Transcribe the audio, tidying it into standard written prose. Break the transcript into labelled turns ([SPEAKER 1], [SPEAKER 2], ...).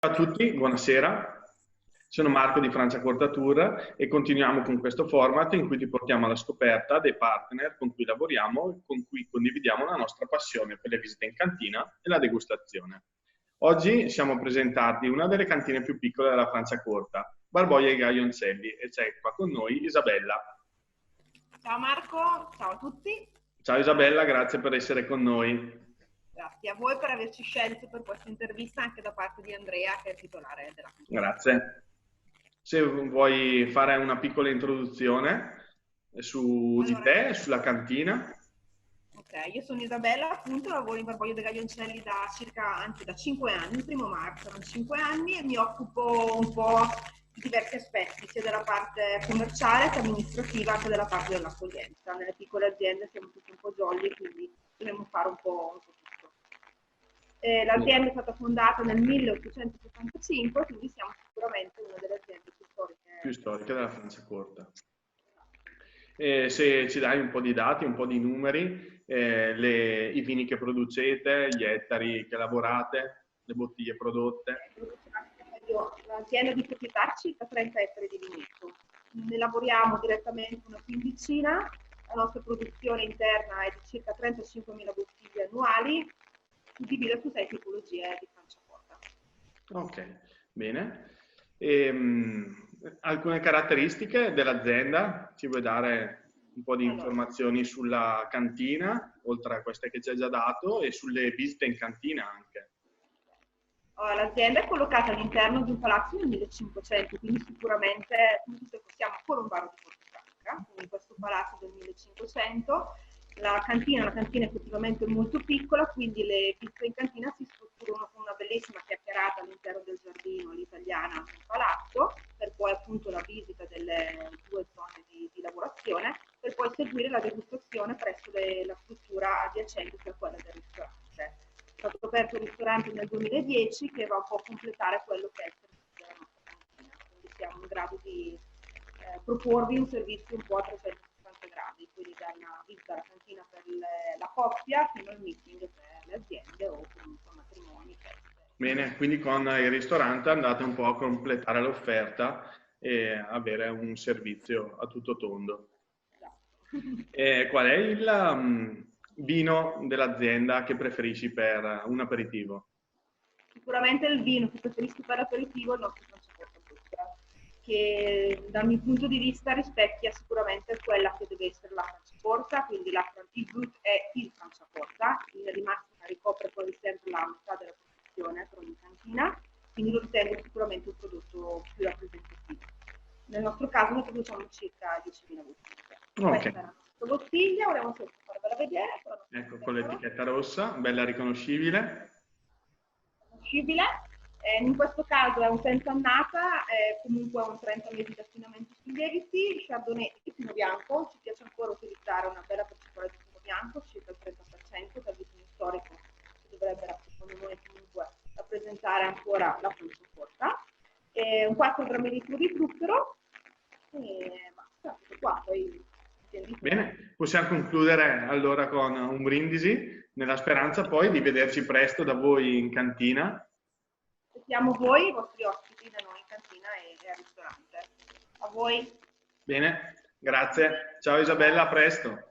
[SPEAKER 1] Ciao a tutti, buonasera. Sono Marco di Francia Corta Tour e continuiamo con questo format in cui ti portiamo alla scoperta dei partner con cui lavoriamo e con cui condividiamo la nostra passione per le visite in cantina e la degustazione. Oggi siamo presentati una delle cantine più piccole della Francia Corta, Barboia e Gaioncelli, e c'è qua con noi Isabella.
[SPEAKER 2] Ciao Marco, ciao a tutti.
[SPEAKER 1] Ciao Isabella, grazie per essere con noi.
[SPEAKER 2] Grazie a voi per averci scelto per questa intervista anche da parte di Andrea, che è il titolare della cantina.
[SPEAKER 1] Grazie. Se vuoi fare una piccola introduzione su di
[SPEAKER 2] Allora,
[SPEAKER 1] te, sulla cantina.
[SPEAKER 2] ok, io sono Isabella, appunto, lavoro in Barboglio dei Gaglioncelli anzi da 5 anni, il 1° marzo, sono 5 anni e mi occupo un po' di diversi aspetti, sia della parte commerciale che amministrativa che della parte dell'accoglienza. Nelle piccole aziende siamo tutti un po' jolly, quindi dobbiamo fare un po' tutto. L'azienda è stata fondata nel 1875, quindi siamo sicuramente una delle aziende
[SPEAKER 1] Più storiche della Francia Corta. Se ci dai un po' di dati, un po' di numeri, i vini che producete, gli ettari che lavorate, le bottiglie prodotte.
[SPEAKER 2] L'azienda di proprietà ha circa 30 ettari di vigneto. Ne lavoriamo direttamente una quindicina, la nostra produzione interna è di circa 35.000 bottiglie annuali, suddivisa su 6 tipologie di Franciacorta.
[SPEAKER 1] Ok, bene. Alcune caratteristiche dell'azienda? Ci vuoi dare un po' di informazioni sulla cantina, oltre a queste che ci hai già dato, e sulle visite in cantina anche?
[SPEAKER 2] L'azienda è collocata all'interno di un palazzo del 1500, quindi sicuramente siamo a Colombaro di Portofranca, quindi questo palazzo del 1500. La cantina è effettivamente molto piccola, quindi le visite in cantina si strutturano con una bellissima chiacchierata all'interno del giardino all'italiana del palazzo, per poi appunto la visita delle 2 zone di lavorazione, per poi seguire la degustazione presso la struttura adiacente, che è quella del ristorante. È stato aperto il ristorante nel 2010 che va un po' a completare quello che è il servizio della nostra cantina, quindi siamo in grado di proporvi un servizio un po' a 360 gradi, quindi dalla visita alla cantina per la coppia fino al meeting per le aziende o comunque matrimoni.
[SPEAKER 1] Bene, quindi con il ristorante andate un po' a completare l'offerta e avere un servizio a tutto tondo.
[SPEAKER 2] Esatto.
[SPEAKER 1] Qual è il vino dell'azienda che preferisci per un aperitivo?
[SPEAKER 2] Sicuramente il vino che preferisco per l'aperitivo è il nostro Franciacorta Zucchero, che dal mio punto di vista rispecchia sicuramente quella che deve essere la Franciacorta, quindi il Brut è il Franciacorta, in linea di massima ricopre poi sempre la metà della produzione per ogni cantina, quindi lo ritengo sicuramente un prodotto più rappresentativo. Nel nostro caso ne produciamo circa 10.000 bottiglie.
[SPEAKER 1] Ok,
[SPEAKER 2] Questa è la nostra bottiglia, volevo solo farvela vedere.
[SPEAKER 1] ecco con l'etichetta rossa, bella riconoscibile.
[SPEAKER 2] In questo caso è un senza annata, è comunque un 30 mesi di affinamento sui lieviti, Chardonnay e Pinot Bianco. Ci piace ancora utilizzare una bella percentuale di Pinot Bianco, circa il 30%, dal vitigno storico, che dovrebbe secondo noi comunque rappresentare ancora la Franciacorta. Un 4 grammi di zucchero e basta, tutto qua. Poi
[SPEAKER 1] Bene, possiamo concludere allora con un brindisi, nella speranza poi di vederci presto da voi in cantina.
[SPEAKER 2] aspettiamo voi, i vostri ospiti, da noi in cantina e al ristorante. A voi.
[SPEAKER 1] Bene, grazie. Ciao Isabella, a presto.